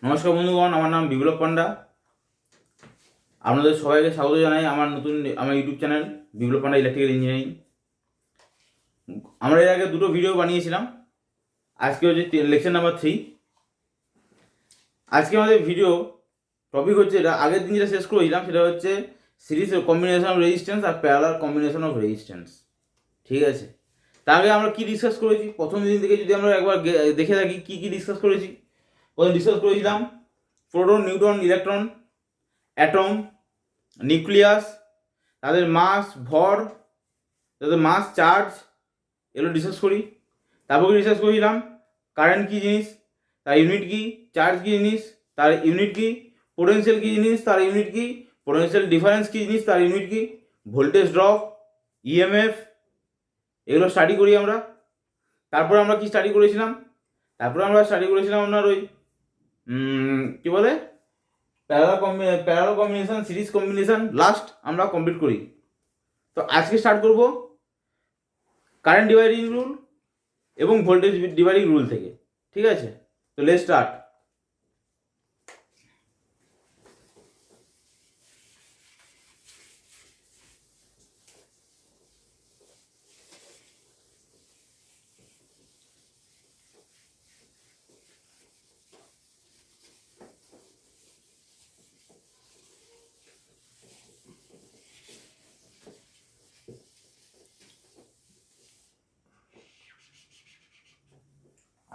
নমস্কার বন্ধুগণ, আমার নাম বিপ্লব পান্ডা। আপনাদের সবাইকে স্বাগত জানাই আমার ইউটিউব চ্যানেল বিপ্লব পান্ডা ইলেকট্রিক্যাল ইঞ্জিনিয়ারিং। আমরা এর আগে দুটো ভিডিও বানিয়েছিলাম। আজকে হচ্ছে লেকচার নাম্বার 3। আজকে আমাদের ভিডিও টপিক হচ্ছে, এটা আগের দিন যেটা শেষ করেছিলাম সেটা হচ্ছে সিরিজ কম্বিনেশন অফ রেজিস্ট্যান্স আর প্যারালাল কম্বিনেশন অফ রেজিস্ট্যান্স। ঠিক আছে, তার আগে আমরা কি ডিসকাস করেছি প্রথম দিন থেকে যদি আমরা একবার দেখে থাকি কি ডিসকাস করেছি। প্রথমে ডিসকাস করেছিলাম proton, neutron, electron, atom, nucleus, তাদের মাস, ভর, তাদের মাস, চার্জ, এগুলো ডিসকাস করি। তারপর ডিসকাস করেছিলাম কারেন্ট কী জিনিস, তার ইউনিট কী, চার্জ কী জিনিস, তার ইউনিট কী, পোটেনশিয়াল কী জিনিস, তার ইউনিট কী, পোটেনশিয়াল ডিফারেন্স কী জিনিস, তার ইউনিট কী, ভোল্টেজ ড্রপ, ইএমএফ, এগুলো স্টাডি করি আমরা। তারপরে আমরা কি স্টাডি করেছিলাম, আপনার ওই কী বলে parallel combination, series combination last আমরা কমপ্লিট করি। তো আজকে স্টার্ট করব কারেন্ট ডিভাইডিং রুল এবং ভোল্টেজ ডিভাইডিং রুল থেকে। ঠিক আছে, তো লেটস স্টার্ট।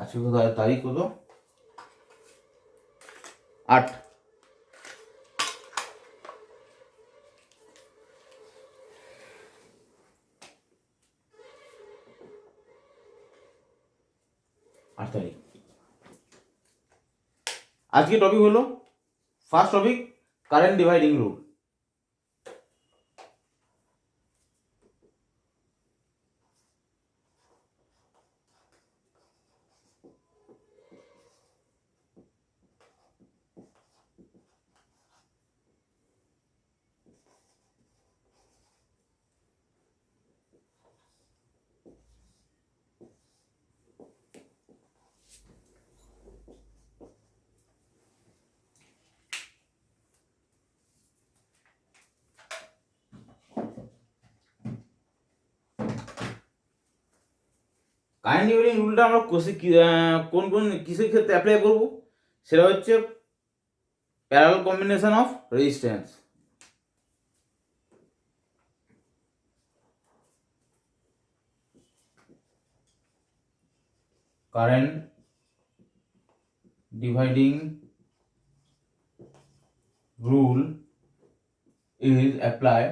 আজকে তারিখ কত? 8। তারিখ। আজকে টপিক হলো first topic current dividing rule. Current dividing রুলটা আমরা কোন কিসের ক্ষেত্রে অ্যাপ্লাই করব, সেটা হচ্ছে প্যারালাল কম্বিনেশন অফ রেজিস্ট্যান্স। কারেন্ট ডিভাইডিং rule is applied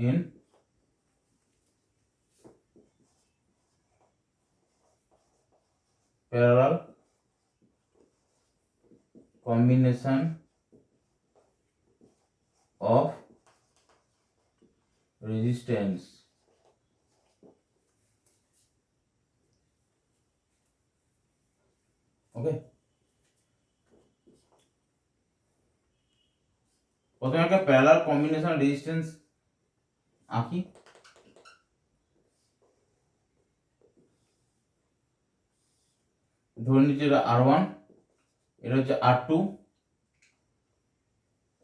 in parallel combination of resistance. Okay, প্রথমে একটা প্যারালাল কম্বিনেশন রেজিস্ট্যান্স আঁকি। ধরে নিচ্ছি এটা R1, এটা হচ্ছে R2।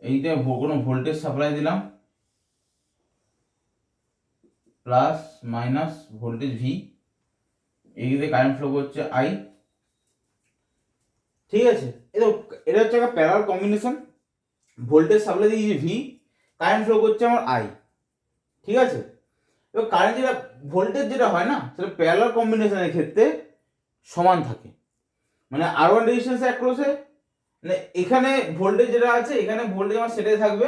এইটা কোনো ভোল্টেজ সাপ্লাই দিলাম, প্লাস মাইনাস ভোল্টেজ V, এইদিকে কারেন্ট ফ্লো করছে I। ঠিক আছে, এটা হচ্ছে একটা প্যারালাল কম্বিনেশন। ভোল্টেজ সাপ্লাই দিয়েছি V, কারেন্ট ফ্লো করছে আমার I। ঠিক আছে, এবার কারেন্ট ভোল্টেজ যেটা হয় না, সেটা প্যারালাল কম্বিনেশনের ক্ষেত্রে সমান থাকে। মানে R1 রেজিস্ট্যান্স অ্যাক্রসে, মানে এখানে ভোল্টেজ যেটা আছে, এখানে ভোল্টেজ আমার সেটাই থাকবে।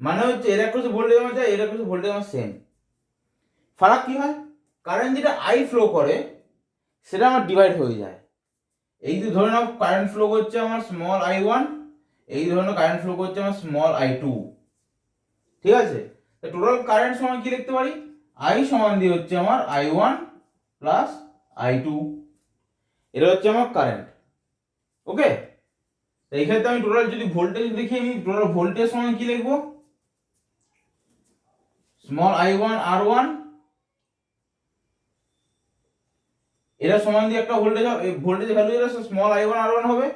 মানে হচ্ছে এর অ্যাক্রসে ভোল্টেজ আমার যায়, এর অ্যাক্রসে ভোল্টেজ আমার সেম। ফারাক কি হয়, কারেন্ট যেটা I ফ্লো করে সেটা আমার ডিভাইড হয়ে যায়। এই যে ধরে নাও কারেন্ট ফ্লো করছে আমার স্মল I1, এই ধরনের কারেন্ট ফ্লো করছে আমার স্মল I2। ঠিক আছে, টোটাল কারেন্ট সমান কি লিখতে পারি, I সমান দিয়ে হচ্ছে আমার I1 প্লাস I2। এটা হচ্ছে আমার কারেন্ট। ওকে, এই ক্ষেত্রে আমি টোটাল যদি ভোল্টেজ দেখি, আমি টোটাল ভোল্টেজ সমান কি লিখবো, স্মল I1 R1, এটা সমান দিয়ে একটা ভোল্টেজ হবে, ভোল্টেজ ভ্যালু যেটা স্মল i1 r1 হবে,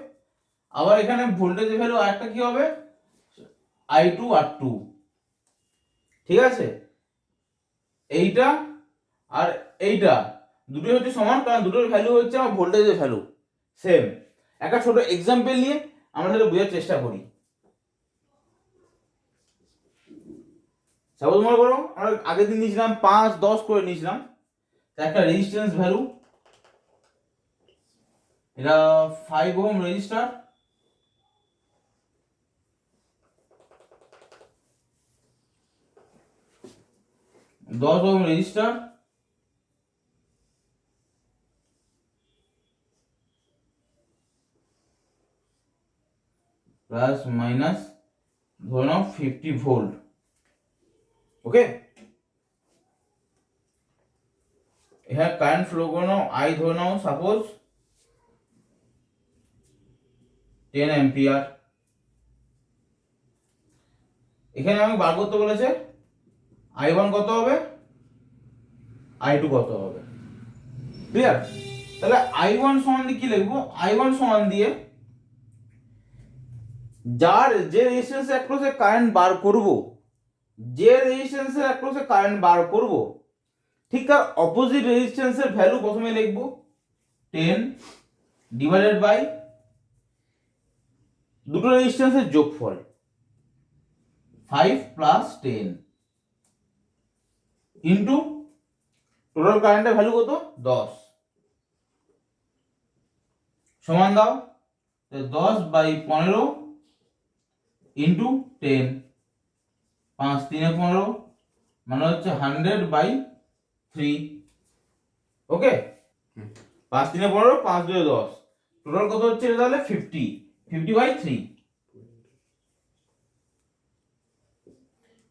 আবার এখানে ভোল্টেজ ভ্যালু আরেকটা কি হবে i2 r2। ঠিক আছে, এইটা আর এইটা দুটোই হচ্ছে সমান, কারণ দুটোর ভ্যালু হচ্ছে আমার ভোল্টেজের ভ্যালু সেম। একটা ছোট এক্সাম্পল নিয়ে আমরা সেটা বোঝার চেষ্টা করি। সাপোজ মনে করো আমরা আগের দিন নিয়েছিলাম 5 10 করে নিয়েছিলাম, একটা রেজিস্ট্যান্স ভ্যালু, এটা 5 ওহম রেজিস্টার, দশ ওহম রেজিস্টার, প্লাস মাইনাস ধরে নাও 50 ভোল্ট। ওকে, এখানে কারেন্ট ফ্লো করে নাও আই ধরে নাও সাপোজ 10 অ্যাম্পিয়ার। এখানে আমি বার করতে বলেছে i1 কত হবে, i2 কত হবে। ক্লিয়ার? তাহলে i1 সমান দিয়ে কি লিখবো, i1 সমান দিয়ে যার যে রেজিস্ট্যান্সের অ্যাক্রসে কারেন্ট বার করব, যে রেজিস্ট্যান্সের অ্যাক্রসে কারেন্ট বার করব, ঠিক তার অপোজিট রেজিস্ট্যান্সের ভ্যালু প্রথমে লিখব 10 ডিভাইডেড বাই দুটো রেজিস্ট্যান্সের যোগফল 5 প্লাস 10 ইন্টু টোটাল কারেন্টের ভ্যালু কত 10 সমান দাও 10 বাই 15 ইন্টু 10, 5 3 15 মানে হচ্ছে 100 বাই 3। ওকে, 5 3 15 5 2 10, টোটাল কত হচ্ছে এটা তাহলে 50, 50 by 3,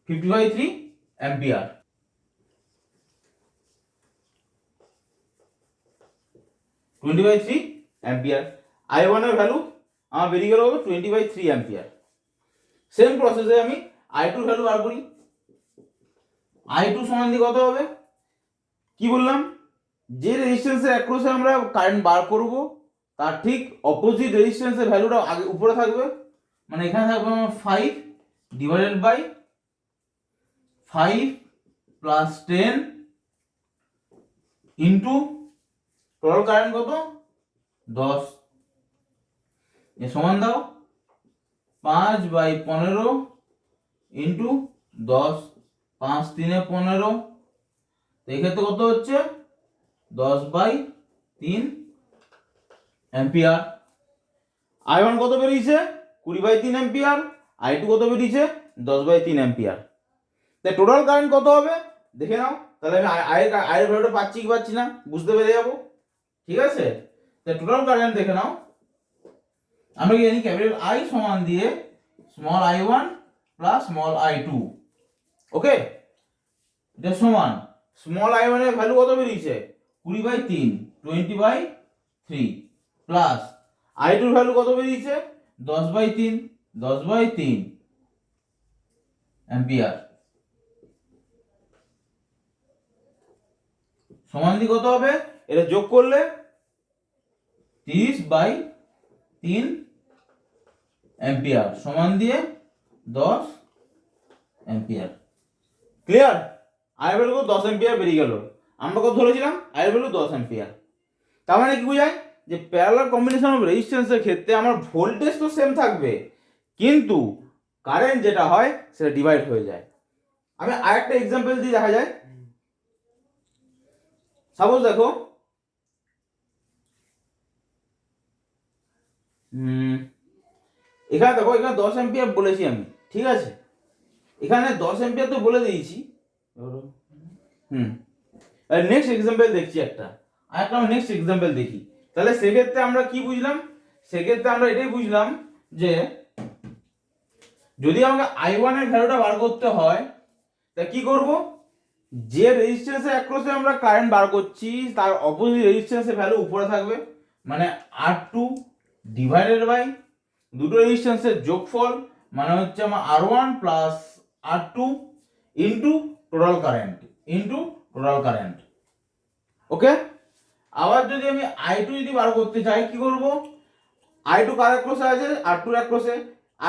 50 by 3 ampere. Twenty by 3 ampere. i1 এর ভ্যালু আমার বেরিয়ে গেল 20 বাই 3 অ্যাম্পিয়ার। সেম প্রসেসে আমি i2 ভ্যালু বার করি। i2 সমান দিয়ে কত হবে, কি বললাম, যে রেজিস্ট্যান্সের অ্যাক্রসে আমরা কারেন্ট বার করব তার ঠিক অপোজিট রেজিস্ট্যান্সের ভ্যালুটা আগে উপরে থাকবে, মানে এখানে থাকবে আমার 5 divided by 5 plus 10 into total current কত 10, এ সমান দাও 5 বাই 15 ইন্টু 10, 5 3 15, এক্ষেত্রে কত হচ্ছে 10 বাই 3 অ্যাম্পিয়ার। i1 কত বেরিয়েছে 20 বাই 3 অ্যাম্পিয়ার, i2 কত বেরিয়েছে 10 বাই 3 অ্যাম্পিয়ার। তাই টোটাল কারেন্ট কত হবে দেখে নাও, তাহলে আমি আয়ের ভ্যালুটা পাচ্ছি কি পাচ্ছি না বুঝতে পেরে যাবো। ঠিক আছে, তাই টোটাল কারেন্ট দেখে নাও, আমরা কি জানি ক্যাপিটাল I সমান দিয়ে small i1 plus small i2। ওকে, এটা সমান স্মল i1 এর ভ্যালু কত বেরিয়েছে 20 বাই 3, 20 বাই 3, প্লাস i2 এর ভ্যালু কত বেরিয়েছে 10 বাই 3, 10 বাই 3 অ্যাম্পিয়ার। সমান দিয়ে কত হবে, এটা যোগ করলে 30 বাই 3 অ্যাম্পিয়ার সমান দিয়ে 10 অ্যাম্পিয়ার। ক্লিয়ার? আয়ের ভ্যালু 10 অ্যাম্পিয়ার বেরিয়ে গেল, আমরা কত ধরেছিলাম আয়ের ভ্যালু 10 অ্যাম্পিয়ার। তার মানে কি বোঝায় যে প্যারালাল কম্বিনেশন অফ রেজিস্ট্যান্সের ক্ষেত্রে আমার ভোল্টেজ তো সেম থাকবে, কিন্তু কারেন্ট যেটা হয় সেটা ডিভাইড হয়ে যায়। আমি আরেকটা এক্সাম্পল দিয়ে দেখা যায়। সাপোজ দেখো এখানে দেখো, এখানে 10 অ্যাম্পিয়ার বলেছি আমি, ঠিক আছে, এখানে 10 অ্যাম্পিয়ার তো বলে দিয়েছি। নেক্সট এক্সাম্পল দেখছি একটা, আরেকটা নেক্সট এক্সাম্পল দেখি। তাহলে সেক্ষেত্রে আমরা কি বুঝলাম, সেক্ষেত্রে আমরা এটাই বুঝলাম যে যদি আমাকে i1 এর ভ্যালুটা বার করতে হয় তা কি করব, যে রেজিস্ট্যান্সের অ্যাক্রসে আমরা কারেন্ট বার করছি তার অপোজিট রেজিস্ট্যান্সের ভ্যালু উপরে থাকবে, মানে R2 ডিভাইডেড বাই দুটো রেজিস্ট্যান্সের যোগফল, মানে হচ্ছে আমার R1 plus R2 into total current, into total current. Okay, আবার যদি আমি I2 যদি বার করতে চাই কি করব, I2 কার অ্যাক্রসে আছে, R2 এর অ্যাক্রসে,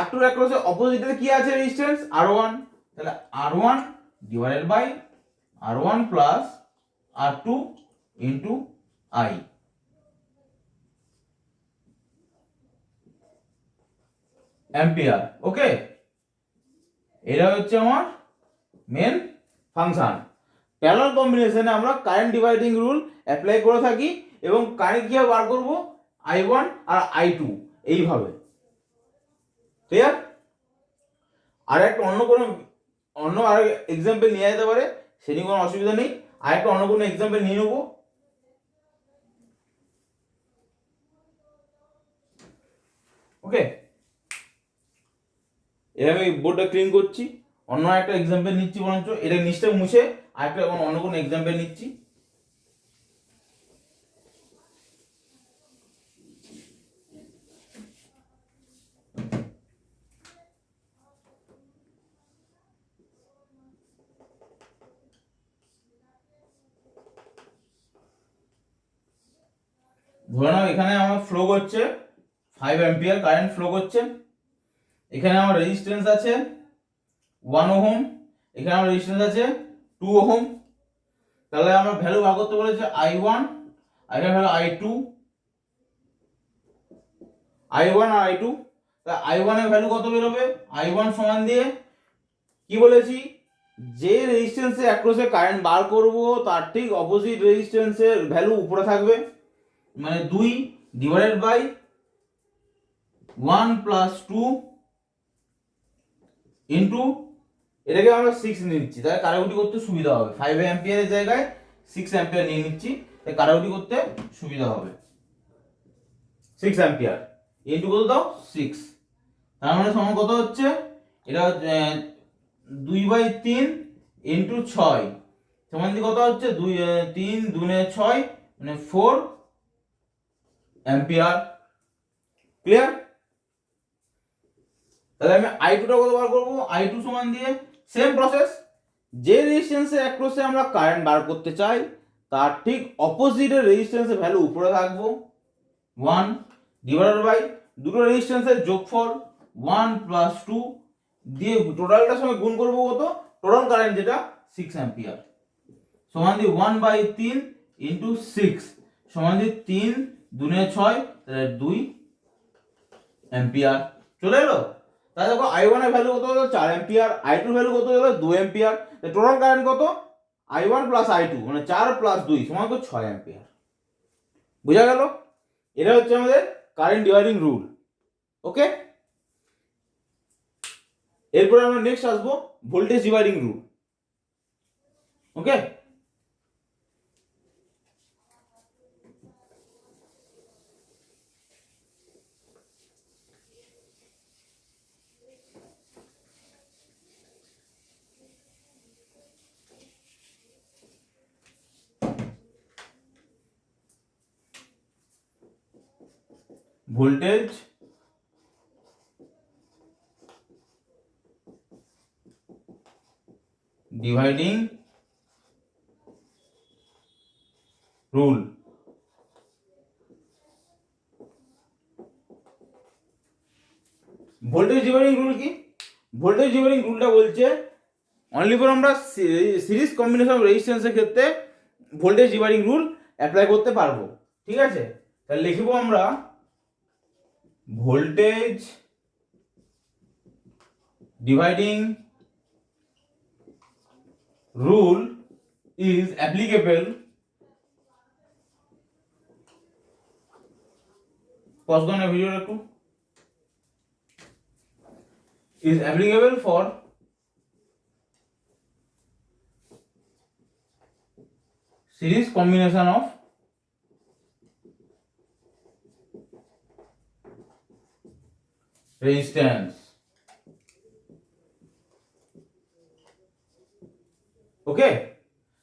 R2 এর অ্যাক্রসে অপোজিটে কি আছে রেজিস্ট্যান্স R1, তাহলে R1 divided by R1 plus R2 into I ampere. Okay, এটা হচ্ছে আমার মেন ফাংশন। প্যারালাল কম্বিনেশনে আমরা কারেন্ট ডিভাইডিং রুল অ্যাপ্লাই করে থাকি এবং কারেন্ট কিভাবে বার করব, I1 আর I2 এইভাবে। ক্লিয়ার? আর একটা অন্য আর এক্সাম্পল নিয়ে যেতে পারে, সে নিয়ে কোনো অসুবিধা নেই। আর একটা অন্য কোনো এক্সাম্পল নিয়ে নেবো। ওকে, এর আমি বোর্ডটা ক্লিন করছি, অন্য একটা এক্সাম্পল নিচ্ছি, বরঞ্চ এটা নিচটা মুছে আরেকটা অন্য কোনো এক্সাম্পল নিচ্ছি। ধরে নাও এখানে আমার ফ্লো করছে 5 অ্যাম্পিয়ার কারেন্ট ফ্লো করছে, এখানে আমার রেজিস্ট্যান্স আছে 1 ওহম, এখানে আমার রেজিস্ট্যান্স আছে 2 ওহম। তাহলে আমরা ভ্যালু বার করতে বলেছে I1 আর এখানে ভ্যালু I2, I1 আর I2। তাহলে I1 এর ভ্যালু কত বেরোবে, I1 সমান দিয়ে কি বলেছি, যে রেজিস্ট্যান্সে অ্যাক্রসে কারেন্ট বার করব তার ঠিক অপোজিট রেজিস্ট্যান্সের ভ্যালু উপরে থাকবে, মানে 2 ডিভাইডেড বাই 1 প্লাস 2 ইনটু, এটাকে আমরা 6 নিয়ে নিচ্ছি, তাহলে কাটাকুটি করতে সুবিধা হবে। 5 অ্যাম্পিয়ারের জায়গায় 6 অ্যাম্পিয়ার নিয়ে নিচ্ছি, তাই কাটাকুটি করতে সুবিধা হবে। 6 অ্যাম্পিয়ার ইনটু কত দাও 6, তার মানে সমান কত হচ্ছে, এটা 2/3 ইনটু 6 সমান দিয়ে কত হচ্ছে 2 3 2 6 মানে 4 অ্যাম্পিয়ার। ক্লিয়ার? তাহলে আমি I2 টা কত বার করব, I2 সমান দিয়ে সেম প্রসেস, যে রেজিস্ট্যান্সের অ্যাক্রসে আমরা কারেন্ট বার করতে চাই তার ঠিক অপোজিটের রেজিস্ট্যান্সের ভ্যালু উপরে থাকবো 1 ডিভাইডেড বাই দুটো রেজিস্ট্যান্সের যোগফল 1 প্লাস 2 দিয়ে টোটালটার সঙ্গে গুণ করব কত, টোটাল কারেন্ট যেটা 6 অ্যাম্পিয়ার সমান দিয়ে 1/3 ইনটু 6 সমান দিয়ে 3 2 6 তাহলে 2 অ্যাম্পিয়ার চলে এলো। তাহলে দেখো I1 এর ভ্যালু কত হলো 4 অ্যাম্পিয়ার, I2 এর ভ্যালু কত হলো 2 অ্যাম্পিয়ার, টোটাল কারেন্ট কত I1 প্লাস I2 মানে 4 প্লাস 2 সমান কত 6 অ্যাম্পিয়ার। বুঝা গেল? এটা হচ্ছে আমাদের কারেন্ট ডিভাইডিং রুল। ওকে, এরপরে আমরা নেক্সট আসবো voltage dividing rule. Okay, voltage dividing rule. Voltage dividing rule কি? ভোল্টেজ ডিভাইডিং রুলটা বলছে অনলি ফর আমরা সিরিজ কম্বিনেশন রেজিস্ট্যান্সের ক্ষেত্রে ভোল্টেজ ডিভাইডিং রুল অ্যাপ্লাই করতে পারবো। ঠিক আছে, তাহলে লিখবো আমরা voltage dividing rule is applicable, pause করুন এই ভিডিওটা একটু, is applicable for series combination of resistance. Okay,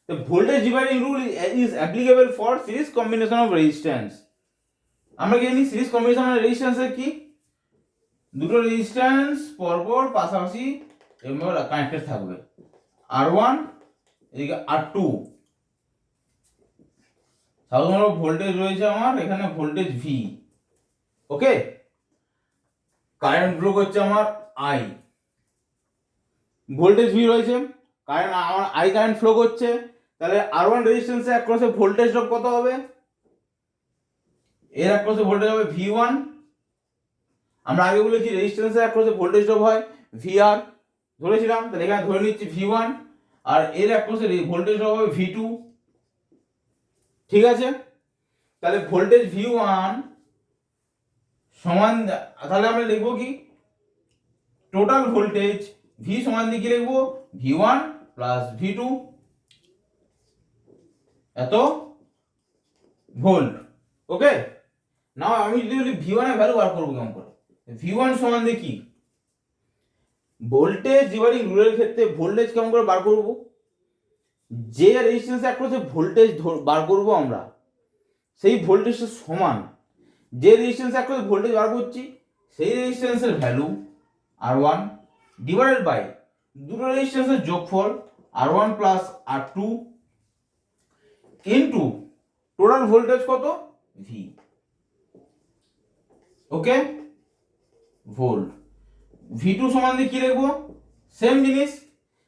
the voltage dividing rule is applicable for series combination of resistance. আমরা কি জানি সিরিজ কম্বিনেশন অফ রেজিস্ট্যান্স এর কি, দুটো রেজিস্ট্যান্স পরপর পাশাপাশি এভাবে কানেক্টেড থাকবে, R1 এদিকে R2 সাধারণত ভোল্টেজ রয়েছে আমার এখানে ভোল্টেজ ভি, ওকে, কারেন্ট ফ্লো করছে আমার আই, ভোল্টেজ ভি রয়েছে, কারেন্ট আমার আই কারেন্ট ফ্লো করছে, তাহলে আর ওয়ান রেজিস্ট্যান্সে অ্যাক্রসে ভোল্টেজ ড্রপ কত হবে? এর অ্যাক্রসে ভোল্টেজ হবে ভি ওয়ান। আমরা আগে বলেছি রেজিস্ট্যান্সে অ্যাক্রসে ভোল্টেজ ড্রপ হয় ভি আর, ধরেছিলাম, তাহলে এখানে ধরে নিচ্ছি ভি ওয়ান, আর এর অ্যাক্রসে ভোল্টেজ ড্রপ হবে ভি টু, ঠিক আছে। তাহলে ভোল্টেজ ভি ওয়ান সমান, তাহলে আমরা লিখবো কি টোটাল ভোল্টেজ ভি সমান দিয়ে কি লিখবো V one plus V two, এত ভোল্ট, ওকে। না আমি যদি বলি ভি ওয়ান এর ভ্যালু বার করবো কেমন করে, ভি ওয়ান সমান দিয়ে কি ভোল্টেজ ডিভাইডিং রুলের ক্ষেত্রে ভোল্টেজ কেমন করে বার করব, যে রেজিস্ট্যান্স অ্যাক্রসে ভোল্টেজ বার করব আমরা সেই ভোল্টেজের সমান যে রেজিস্ট্যান্স অ্যাক্রসে ভোল্টেজ বার করছি সেই রেজিস্ট্যান্সের value R one divided by দুটো রেজিস্ট্যান্সের যোগফল R one plus R two into total voltage কত V, okay, volt. V two সমান দিয়ে কি লিখবো সেম জিনিস,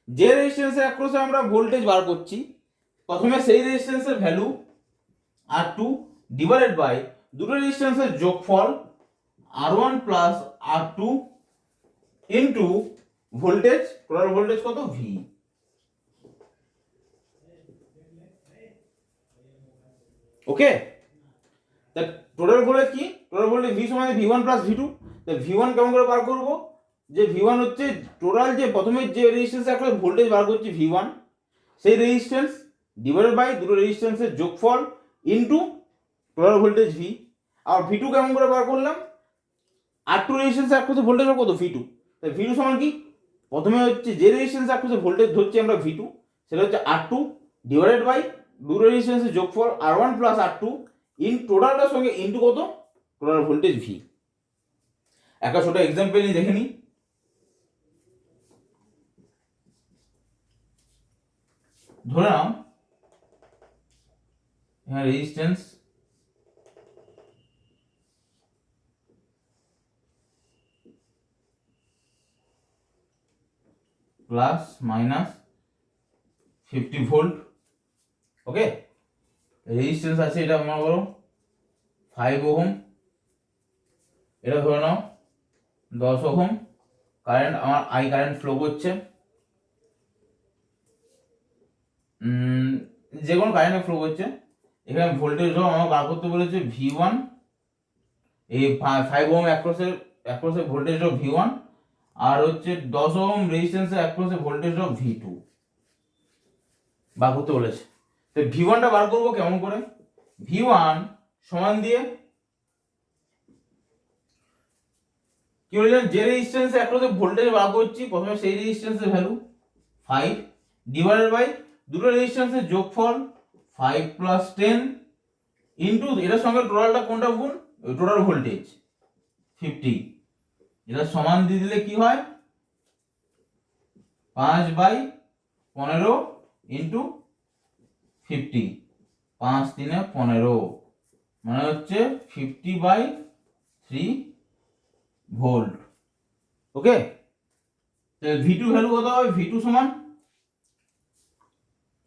যে রেজিস্ট্যান্সের অ্যাক্রসে আমরা ভোল্টেজ বার করছি প্রথমে সেই রেজিস্ট্যান্সের value R two divided by দুটো রেজিস্ট্যান্সের যোগফল R one plus R two into voltage, total voltage কত ভি, ওকে। তা টোটাল ভোল্টেজ কি, টোটাল ভোল্টেজ ভি সমান V one plus V two, তা ভি ওয়ান কেমন করে বার করবো, যে ভি ওয়ান হচ্ছে টোটাল যে প্রথমে যে রেজিস্ট্যান্স একটা ভোল্টেজ বার করছি ভি ওয়ান সেই রেজিস্ট্যান্স ডিভাইডেড বাই দুটো রেজিস্ট্যান্সের যোগফল ইন্টু টোটাল ভোল্টেজ ভি। আর ভি টু কেমন করে বার করলাম, আর টু রেজিস্ট্যান্স এক করছে ভোল্টেজ কত ভি টু, তাই ভি টু সমান কি প্রথমে হচ্ছে যে রেজিস্ট্যান্স এক করছে ভোল্টেজ ধরছি আমরা ভি টু সেটা হচ্ছে আর টু ডিভাইডেড বাই দুটো রেজিস্ট্যান্সের যোগফল R one plus R two in টোটালটার সঙ্গে ইন্টু কত টোটাল ভোল্টেজ ভি। একটা ছোট এক্সাম্পল নিয়ে দেখে নিই, ধরে নাও এখানে রেজিস্ট্যান্স প্লাস মাইনাস 50 ভোল্ট, ওকে, রেজিস্ট্যান্স আছে এটা মনে করো 5 ওহম, এটা ধরে নাও 10 ওহম, কারেন্ট আমার আই কারেন্ট ফ্লো করছে, যে কোনো কারেন্ট ফ্লো করছে, এখানে ভোল্টেজ ড্রপ আমার বার করতে বলেছে ভি ওয়ান, এই 5 ওহম অ্যাক্রসে ভোল্টেজ ড্রপ ভি ওয়ান, আর হচ্ছে 10 ওহম রেজিস্ট্যান্সের অ্যাক্রসে ভোল্টেজ ড্রপ ভি টু বার করতে বলেছে। তো ভি ওয়ানটা বার করবো কেমন করে, ভি ওয়ান সমান দিয়ে কি বললেন যে রেজিস্ট্যান্সে অ্যাক্রসে ভোল্টেজ বার করছি প্রথমে সেই রেজিস্ট্যান্সের ভ্যালু 5 ডিভাইডেড বাই দুটো রেজিস্ট্যান্সের যোগফল 5 প্লাস 10 ইন্টু এটার সঙ্গে টোটালটা কোনটা গুণ টোটাল ভোল্টেজ 50, এটা সমান দিয়ে দিলে কি হয় 5/15 ইন্টু 50, 5 3 15 মানে হচ্ছে 50/3 volt, okay. V to value কত হবে, ভি টু সমান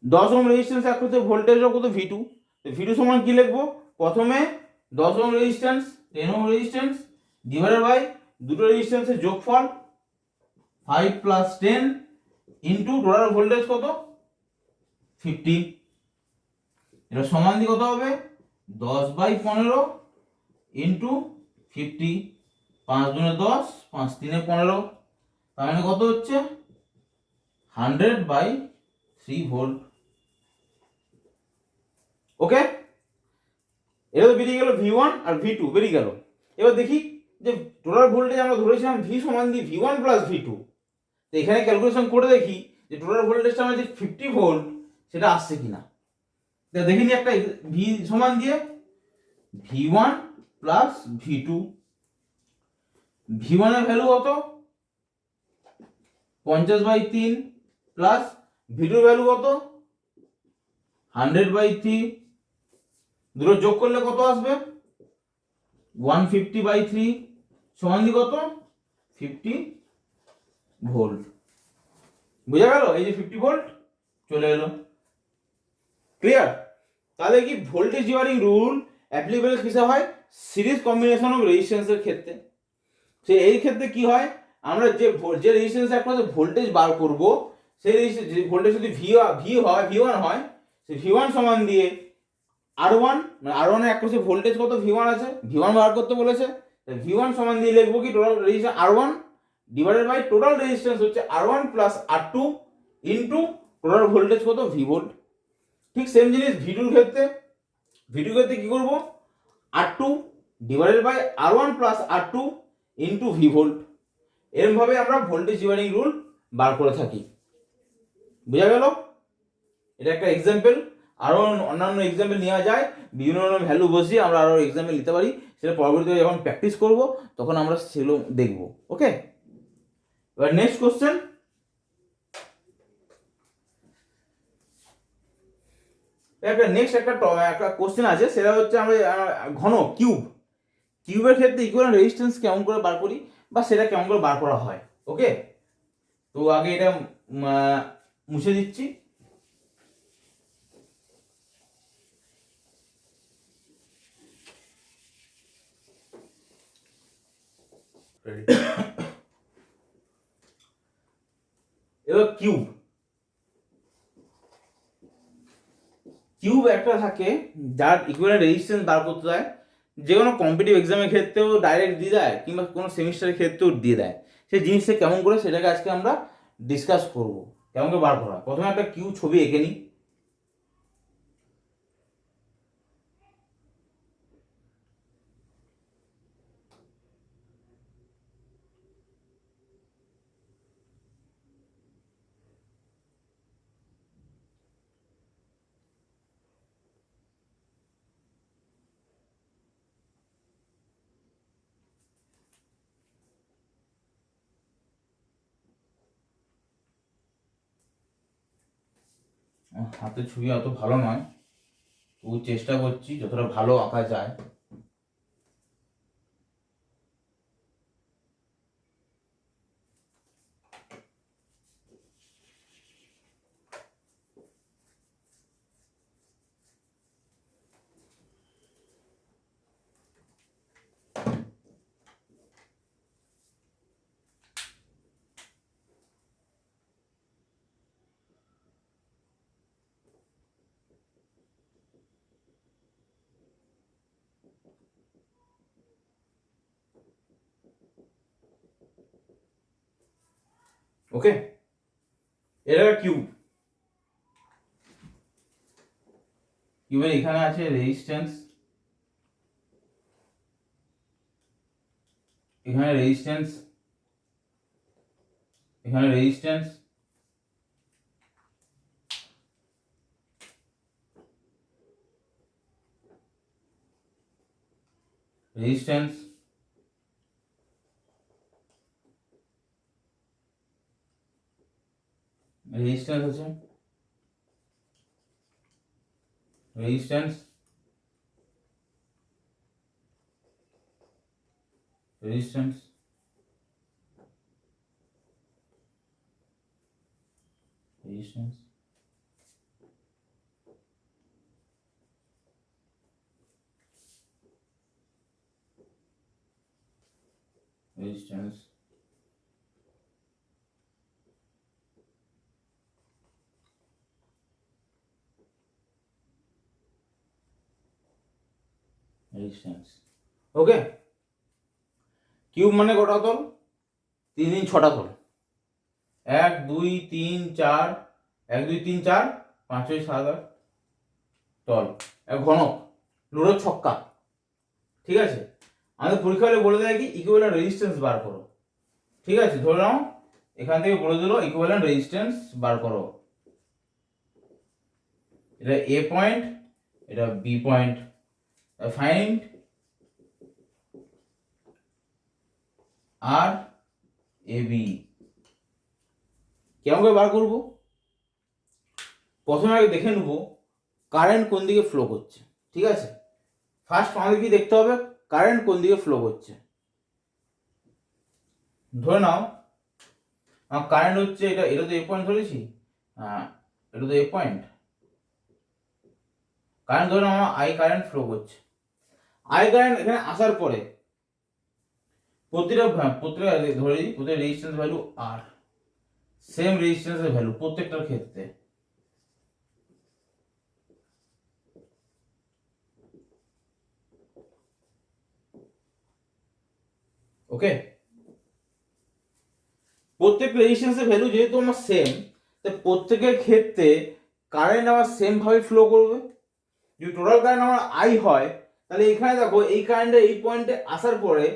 10 ওহম রেজিস্ট্যান্স এক করতে ভোল্টেজ কত ভি টু, ভি টু সমান কি লিখবো প্রথমে 10 ohm resistance 10 ohm resistance divided by দুটো রেজিস্ট্যান্সের যোগফল 5 প্লাস 10 ইন্টু টোটাল ভোল্টেজ কত 50, এটা সমান দিয়ে কত হবে 10/15 ইন্টু 50, 5 দুনে 10 5 3 15, তার মানে কত হচ্ছে 100/3 ভোল্ট, ওকে। এটা তো বেরিয়ে গেল ভি ওয়ান আর ভি টু বেরিয়ে গেল। এবার দেখি যে টোটাল ভোল্টেজ আমরা ধরেছিলাম ভি সমান দিয়ে V one plus V two, তো এখানে ক্যালকুলেশন করে দেখি যে টোটাল ভোল্টেজটা আমার যে 50 ভোল্ট সেটা আসছে কিনা। দেখে নি একটা ভি সমান দিয়ে V one plus V two, V ওয়ানের ভ্যালু কত 50/3 প্লাস ভি টুর ভ্যালু কত 100/3, দুটো যোগ করলে কত আসবে? 150/3 সমান দি কত? 50 ভোল্ট। বুঝা গেল? এই যে 50 ভোল্ট চলে এলো। ক্লিয়ার? তাহলে কি ভোল্টেজ ডিভাইডিং রুল অ্যাপ্লিকেবল কিসে হয়? সিরিজ কম্বিনেশন অফ রেজিস্ট্যান্সের ক্ষেত্রে। সে এই ক্ষেত্রে কি হয়, আমরা যে রেজিস্ট্যান্স একটা ভোল্টেজ বার করব, সেই ভোল্টেজ যদি V1 হয়, সেই V1 সমান দিয়ে R1, মানে R1 এর একপাশে ভোল্টেজ কত? V1 আছে, V1 বার করতে বলেছে, V1 সমান দিয়ে লিখবো কি total resistance R1 divided by total resistance হচ্ছে R1 plus R2 into total voltage কত? V volt. ঠিক সেম জিনিস V2 ক্ষেত্রে কি করব? R2 divided by R1 plus R2 into V volt. এরকম ভাবে আমরা ভোল্টেজ ডিভাইডিং রুল বার করে থাকি। বুঝা গেল? এটা একটা এক্সাম্পল। আরো অন্যান্য এক্সাম্পল নেওয়া যায়, বিভিন্ন ভ্যালু বসিয়ে আমরা আরো এক্সাম্পল নিতে পারি। সেটা পরবর্তীতে যখন প্র্যাকটিস করব তখন আমরা সেগুলো দেখব। ওকে, এবার নেক্সট কোশ্চেন। একটা কোশ্চেন আছে, সেটা হচ্ছে আমরা ঘন কিউবের ক্ষেত্রে ইকুইভ্যালেন্ট রেজিস্ট্যান্স কেমন করে বার করি, বা সেটা কেমন করে বার করা হয়। ওকে, তো আগে এটা মুছে দিচ্ছি। এবার কিউব একটা থাকে যার ইকুইভ্যালেন্ট রেজিস্ট্যান্স বার করতে হয়। যে কোনো কম্পিটিটিভ এক্সামের ক্ষেত্রেও ডাইরেক্ট দিয়ে দেয়, কিংবা কোনো সেমিস্টারের ক্ষেত্রেও দিয়ে দেয়। সেই জিনিসটা কেমন করে, সেটাকে আজকে আমরা ডিসকাস করব, কেমন করে বার করা। প্রথমে একটা কিউব ছবি এঁকে নিই। হাতের ছবি অত ভালো নয়, তবু চেষ্টা করছি যতটা ভালো আঁকা যায়। ওকে, এটা কিউবের এখানে আছে রেজিস্ট্যান্স, এখানে রেজিস্ট্যান্স, এখানে রেজিস্ট্যান্স, রেজিস্ট্যান্স, রেজিস্ট্যান্স আছে, resistance, resistance, resistance, resistance, resistance. Okay, cube মানে কটা তল? 3 3 6টা তল। 1 2 3 4, 1 2 3 4 5 6 7 8 তল। এক ঘনক, লোডের ছক্কা। ঠিক আছে, আমাদের পরীক্ষা হলে বলে দেয় কি ইকুইভ্যালেন্ট রেজিস্ট্যান্স বার করো। ঠিক আছে, ধরে নাও এখান থেকে বলে দিল ইকুইভ্যালেন্ট রেজিস্ট্যান্স বার করো। এটা এ পয়েন্ট, এটা B point. Find R A B. কেমন করে বার করবো? প্রথমে আগে দেখে নেবো কারেন্ট কোন দিকে ফ্লো করছে। ঠিক আছে, ফার্স্ট আমাদের কি দেখতে হবে, কারেন্ট কোন দিকে ফ্লো করছে। ধরে নাও কারেন্ট হচ্ছে এটা, এটা তো এ পয়েন্ট ধরেছি, এটা তো এ পয়েন্ট। কারেন্ট ধরে নাও আমার আই কারেন্ট ফ্লো করছে। আই কারেন্ট এখানে আসার পরে প্রতিটা ধরে দিই, প্রতিটা রেজিস্ট্যান্স ভ্যালু আর সেম রেজিস্ট্যান্সের ভ্যালু প্রত্যেকটার ক্ষেত্রে। ওকে, প্রত্যেক রেজিস্ট্যান্সের ভ্যালু যেহেতু আমার সেম, তাই প্রত্যেকের ক্ষেত্রে কারেন্ট আমার সেম ভাবে ফ্লো করবে। যদি টোটাল কারেন্ট আমার আই হয়, তাহলে এখানে দেখো এই কারেন্টটা এই পয়েন্টে আসার পরে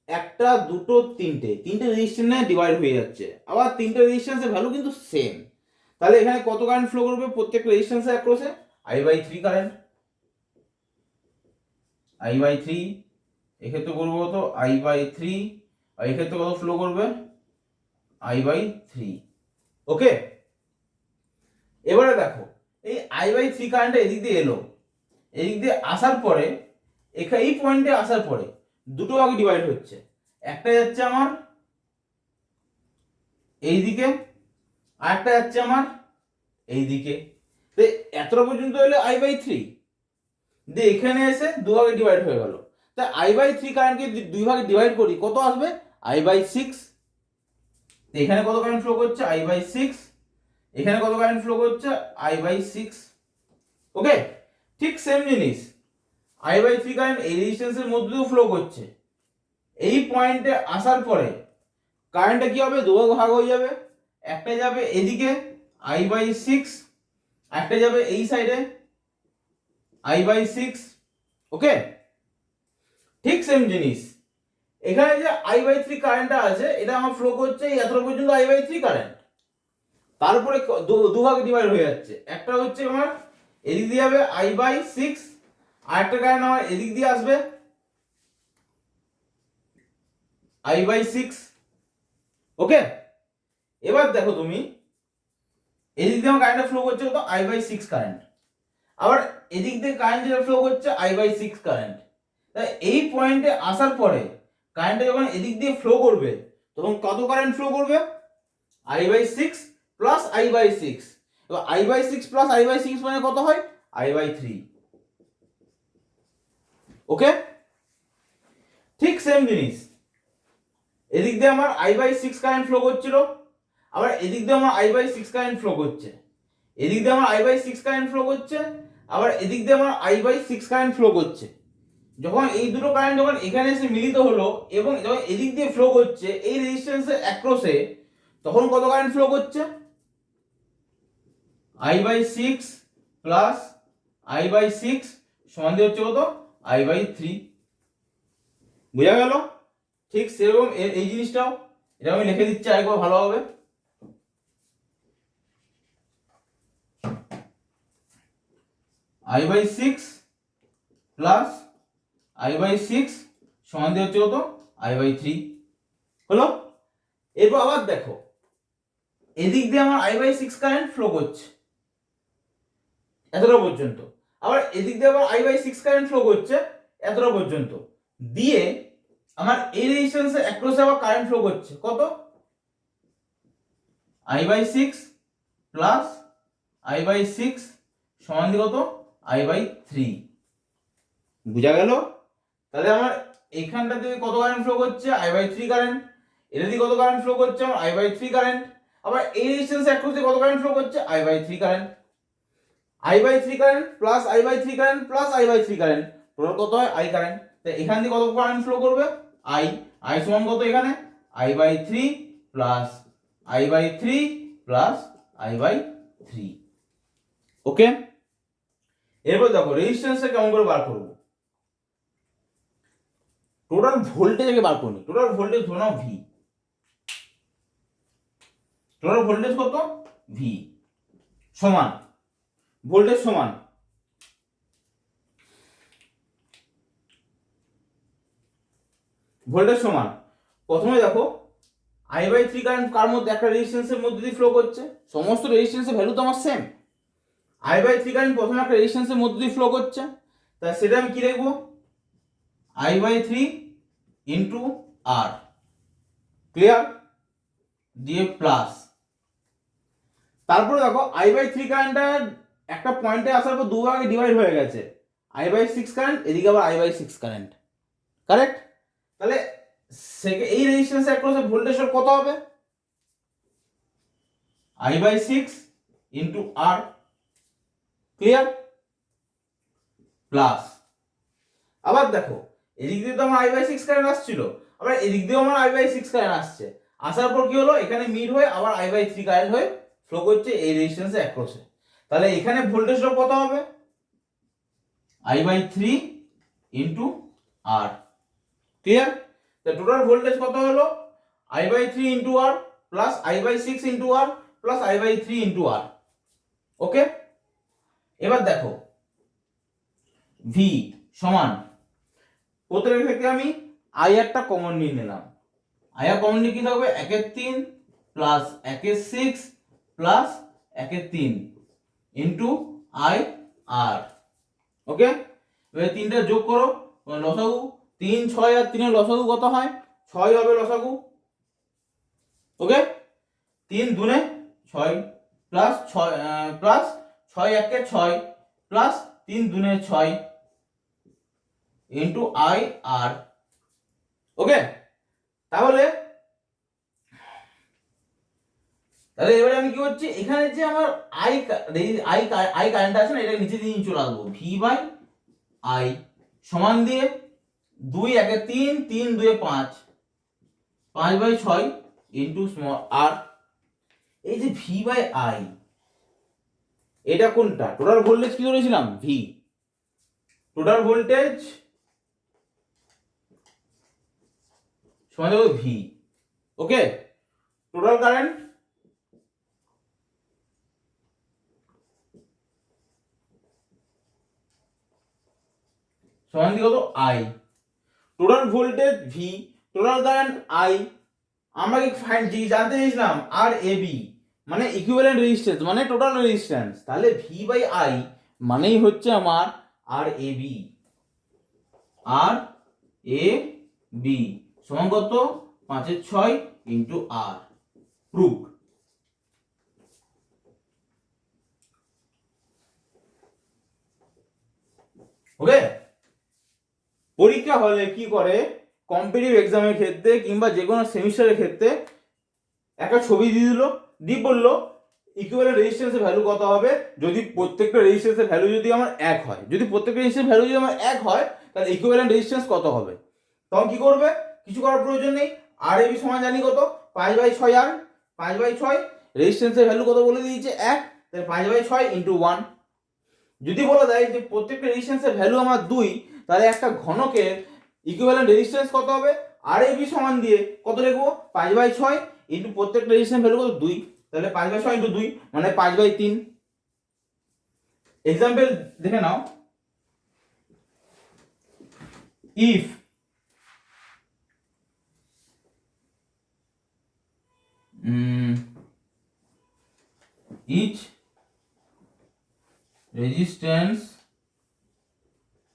একটা, দুটো, তিনটে রেজিস্ট্যান্সে ডিভাইড হয়ে যাচ্ছে। আবার তিনটে রেজিস্ট্যান্সের ভ্যালু কিন্তু সেম। তাহলে এখানে কত কারেন্ট ফ্লো করবে প্রত্যেক রেজিস্ট্যান্সের অ্যাক্রসে? I/3 current. I/3 এক্ষেত্রে করবো কত? I/3। আর এক্ষেত্রে কত ফ্লো করবে? I/3। ওকে, এবারে দেখো এই I/3 কারেন্টটা এদিক দিয়ে এলো, এদিক দিয়ে আসার পরে এখানে এই পয়েন্টে আসার পরে দুটো ভাগে ডিভাইড হচ্ছে। একটা যাচ্ছে আমার এই দিকে, আর একটা যাচ্ছে আমার এই দিকে। তো এতটা পর্যন্ত এলে I/3, দিয়ে এখানে এসে দু ভাগে ডিভাইড হয়ে গেল। তা I/3 কারেন্টকে যদি দুই ভাগে ডিভাইড করি কত আসবে? I/6। এখানে কত কারেন্ট ফ্লো করছে? I/6। এখানে কত কারেন্ট ফ্লো করছে? I/6। ওকে, ঠিক সেম জিনিস I/3 কারেন্ট এই রেজিস্ট্যান্সের মধ্যে দিয়েও ফ্লো করছে। এই পয়েন্টে আসার পরে কারেন্টটা কি হবে? দু ভাগ হয়ে যাবে। একটা যাবে এদিকে I/6, একটা যাবে এই সাইডে I/6। ওকে, ঠিক সেম জিনিস এখানে যে I/3 কারেন্টটা আছে, এটা আমার ফ্লো করছে এতটা পর্যন্ত I/3 কারেন্ট। তারপরে দু ভাগে ডিভাইড হয়ে যাচ্ছে। একটা হচ্ছে আমার এদিক দিয়ে যাবে I/6, আর একটা কারেন্ট আমার এদিক দিয়ে আসবে I/6। ওকে, এবার দেখো তুমি এদিক দিয়ে আমার কারেন্টটা ফ্লো করছে কত? I/6 current. আবার এদিক দিয়ে কারেন্ট যেটা ফ্লো করছে I/6 কারেন্ট। তাই এই পয়েন্টে আসার পরে কারেন্টটা যখন এদিক দিয়ে ফ্লো করবে তখন কত কারেন্ট ফ্লো করবে? I/6 plus I/6। এবার I/6 প্লাস I/6 মানে কত হয়? I/3। ওকে, ঠিক সেম জিনিস এদিক দিয়ে আমার I/6 কারেন্ট ফ্লো করছিল, আবার এদিক দিয়ে আমার I/6 কারেন্ট ফ্লো করছে। এদিক দিয়ে আমার I/6 কারেন্ট ফ্লো করছে, আবার এদিক দিয়ে আমার I/6 কারেন্ট ফ্লো করছে। যখন এই দুটো কারেন্ট যখন এখানে এসে মিলিত হলো এবং যখন এদিক দিয়ে ফ্লো করছে এই রেজিস্ট্যান্সের অ্যাক্রসে, তখন কত কারেন্ট ফ্লো করছে? I/6 প্লাস I/6 সমান দিয়ে হচ্ছে কত? I/3। বুঝা গেল? ঠিক সেরকম এই জিনিসটাও, এটা আমি লিখে দিচ্ছি আরেকবার ভালোভাবে। I/6 প্লাস I/6 সমান দিয়ে হচ্ছে কত? I/3 হলো। এরপর আবার দেখো এদিক দিয়ে আমার I/6 কারেন্ট ফ্লো করছে এতটা পর্যন্ত, আবার এদিক দিয়ে আবার I/6 কারেন্ট ফ্লো করছে এতটা পর্যন্ত, দিয়ে আমার এই রেজিস্ট্যান্সের অ্যাক্রসে আবার কারেন্ট ফ্লো করছে কত? I/6 প্লাস I/6 সমান দিয়ে কত? I/3। বুঝা গেল? তাহলে আমার এইখানটা থেকে কত কারেন্ট ফ্লো করছে? I/3 current. এটা দিয়ে কত কারেন্ট ফ্লো করছে? আমার I/3 কারেন্ট। আবার এই রেজিস্ট্যান্স অ্যাক্রস দিয়ে কত কারেন্ট ফ্লো করছে? I/3 current. I/3 current plus I/3 current plus I/3 current, total কত হয়? I current. তাই এখান দিয়ে কত কারেন্ট ফ্লো করবে? I সমান কত এখানে? I/3 plus I/3 plus I/3। ওকে, এরপর দেখো রেজিস্ট্যান্সটা কেমন করে বার করব। টোটাল ভোল্টেজ আগে বার করুন। টোটাল ভোল্টেজ ধরে নাও V। টোটাল ভোল্টেজ কত? V সমান ভোল্টেজ সমান ভোল্টেজ সমান প্রথমে দেখো I/3 কারেন্ট কার মধ্যে? একটা রেজিস্ট্যান্সের মধ্যে দিয়ে ফ্লো করছে। সমস্ত রেজিস্ট্যান্সের ভ্যালু তো আমার সেম। I/3 কারেন্ট প্রথমে একটা রেজিস্ট্যান্সের মধ্যে দিয়ে ফ্লো করছে, তা সেটা আমি কি লিখবো, I/3 ইন্টু আর, ক্লিয়ার, দিয়ে প্লাস। তারপরে দেখো I/3 কারেন্টটা একটা পয়েন্টে আসার পর দু ভাগে ডিভাইড হয়ে গেছে, I/6 কারেন্ট, এদিকে আবার I/6 কারেন্ট, কারেক্ট। তাহলে এই রেজিস্ট্যান্স অ্যাক্রসে ভোল্টেজ কত হবে, I/6 ইন্টু আর, ক্লিয়ার, প্লাস। আবার দেখো এদিক দিয়ে তো আমার I/6 কারেন্ট আসছিল, আবার এদিক দিয়েও আমার I/6 কারেন্ট আসছে, আসার পর কি হলো, এখানে মিট হয়ে আবার I/3 কারেন্ট হয়ে ফ্লো করছে এই রেজিস্ট্যান্সের অ্যাক্রসে। তাহলে এখানে ভোল্টেজ ড্রপ কত হবে, I/3 ইন্টু আর, ক্লিয়ার। তো টোটাল ভোল্টেজ কত হলো, I/3 ইন্টু আর প্লাস I/6 ইন্টু আর প্লাস I/3 ইন্টু আর, ওকে। এবার দেখো V সমান, প্রত্যেকের ক্ষেত্রে আমি I একটা কমন নিয়ে নিলাম, I কমন নিয়ে কি থাকবে, 1/3 প্লাস 1/6 প্লাস 1/3 ইন্টু I আর, ওকে। এবার তিনটা যোগ করো, লসাগু 3, 6 আর 3 এর লসাগু কত হয়, 6 হবে লসাগু, ওকে। 3 দুনে 6 প্লাস 6 প্লাস 6 একে 6 প্লাস 3 দুনে 6 ইন্টু I আর, ওকে। তাহলে এবারে আমি কি করছি, এখানে যে আমার I কারেন্ট আছে না, এটা নিচে দিয়ে চলে আসবো, V/I সমান দিয়ে 2 একে 3, 3 2 5, 5/6 ইন্টু স্মল আর। এই যে V/I এটা কোনটা, টোটাল ভোল্টেজ কি ধরেছিলাম, V, টোটাল ভোল্টেজ সমান হবে V, ওকে। টোটাল কারেন্ট সমান কত, I, total voltage V, total current I। আমরা কি ফাইন্ড জানতে চেয়েছিলাম RAB মানে ইকুইভ্যালেন্ট রেজিস্ট্যান্স মানে টোটাল রেজিস্ট্যান্স, তাহলে V/I মানেই হচ্ছে আমার RAB, RAB সমান কত, 5/6 ইন্টু আর, প্রুফ। ওকে। পরীক্ষা হলে কি করে, কম্পিটিটিভ এক্সামের ক্ষেত্রে কিংবা যে কোনো সেমিস্টারের ক্ষেত্রে একটা ছবি দিয়ে দিল, দিয়ে বললো ইকুইভ্যালেন্ট রেজিস্ট্যান্সের ভ্যালু কত হবে, যদি প্রত্যেকটা রেজিস্ট্যান্সের ভ্যালু যদি আমার এক হয়, যদি প্রত্যেকটা রেজিস্ট্যান্সের ভ্যালু যদি আমার এক হয়, তাহলে ইকুইভ্যালেন্ট রেজিস্ট্যান্স কত হবে। তখন কি করবে, কিছু করার প্রয়োজন নেই, RAB সমান জানি কত, 5/6 আর 5/6, রেজিস্ট্যান্সের ভ্যালু কত বলে দিয়েছে 1, তাহলে 5/6 ইন্টু 1। যদি বলা যায় যে প্রত্যেকটা রেজিস্ট্যান্সের ভ্যালু আমার 2, তাহলে একটা ঘনকের ইকুইভ্যালেন্ট রেজিস্ট্যান্স কত হবে, RAB সমান দিয়ে কত লিখবো, 5/6 ইন্টু প্রত্যেকটা রেজিস্ট্যান্স ভ্যালু কত 2, তাহলে 5/6 ইন্টু 2 মানে 5/3। এক্সাম্পল দেখে নাও, if each resistance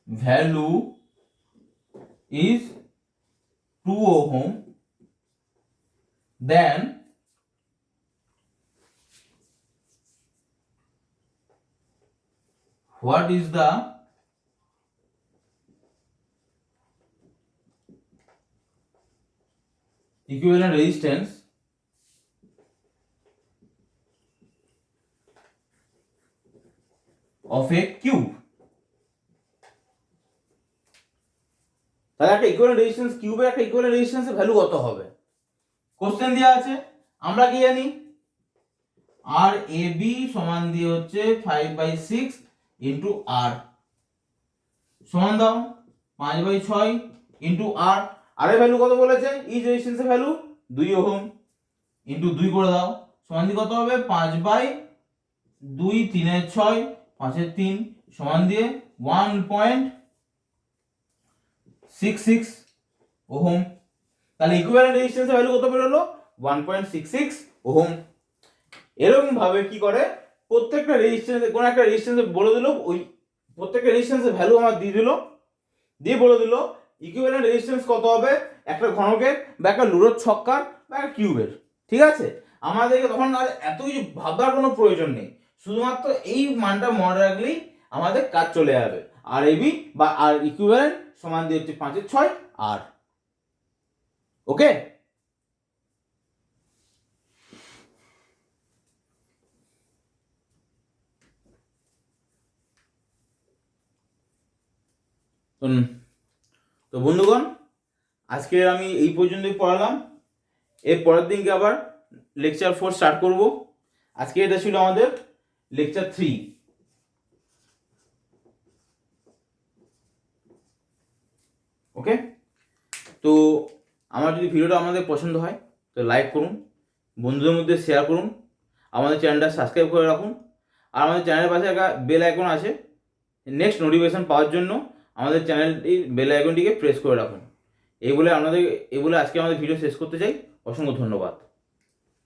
value is 2 ohm, then what is the equivalent resistance of a cube। তাহলে একটা ইকুইভ্যালেন্ট রেজিস্ট্যান্স কিউবের একটা ইকুইভ্যালেন্ট রেজিস্ট্যান্সের ভ্যালু কত হবে, কোশ্চেন দেওয়া আছে, আমরা কি জানি RAB সমান দিয়ে হচ্ছে 5/6 ইন্টু আর, সমান দাও 5/6 ইন্টু আর, আর এর ভ্যালু কত বলেছে, ইচ রেজিস্ট্যান্সের ভ্যালু 2 ওহম ইন্টু 2 করে দাও, সমান দিয়ে কত হবে, 5/2 3/6 5/3 সমান দিয়ে 1.66 ওহম। তাহলে ইকুইভ্যালেন্ট রেজিস্ট্যান্সের ভ্যালু কত বেরোলো, 1.66 ওহম। এরকম ভাবে কি করে, প্রত্যেকটা রেজিস্ট্যান্স কোন একটা রেজিস্ট্যান্স বলে দিল, ওই প্রত্যেকটা রেজিস্ট্যান্সের ভ্যালু আমার দিয়ে দিল, দিয়ে বলে দিল ইকুইভ্যালেন্ট রেজিস্ট্যান্স কত হবে একটা ঘনকের বা একটা লুডোর ছক্কার বা একটা কিউবের। ঠিক আছে, আমাদেরকে তখন আর এত কিছু ভাববার কোনো প্রয়োজন নেই, শুধুমাত্র এই মানটা মনে রাখলেই আমাদের কাজ চলে যাবে। আর এবি বা আর ইকুইভ্যালেন্ট সমান দিয়ে হচ্ছে 5/6 আর। ওকে, তো বন্ধুগণ আজকে আমি এই পর্যন্তই পড়ালাম। এর পরের দিনকে আবার লেকচার 4 স্টার্ট করব। আজকে এটা ছিল আমাদের লেকচার 3। ওকে, তো আমার যদি ভিডিওটা আমাদের পছন্দ হয় তো লাইক করুন, বন্ধুদের মধ্যে শেয়ার করুন, আমাদের চ্যানেলটা সাবস্ক্রাইব করে রাখুন, আর আমাদের চ্যানেলের পাশে একটা বেল আইকন আছে, নেক্সট নোটিফিকেশন পাওয়ার জন্য আমাদের চ্যানেলটির বেল আইকনটিকে প্রেস করে রাখুন। এই বলে আজকে আমাদের ভিডিও শেষ করতে চাই। অসংখ্য ধন্যবাদ।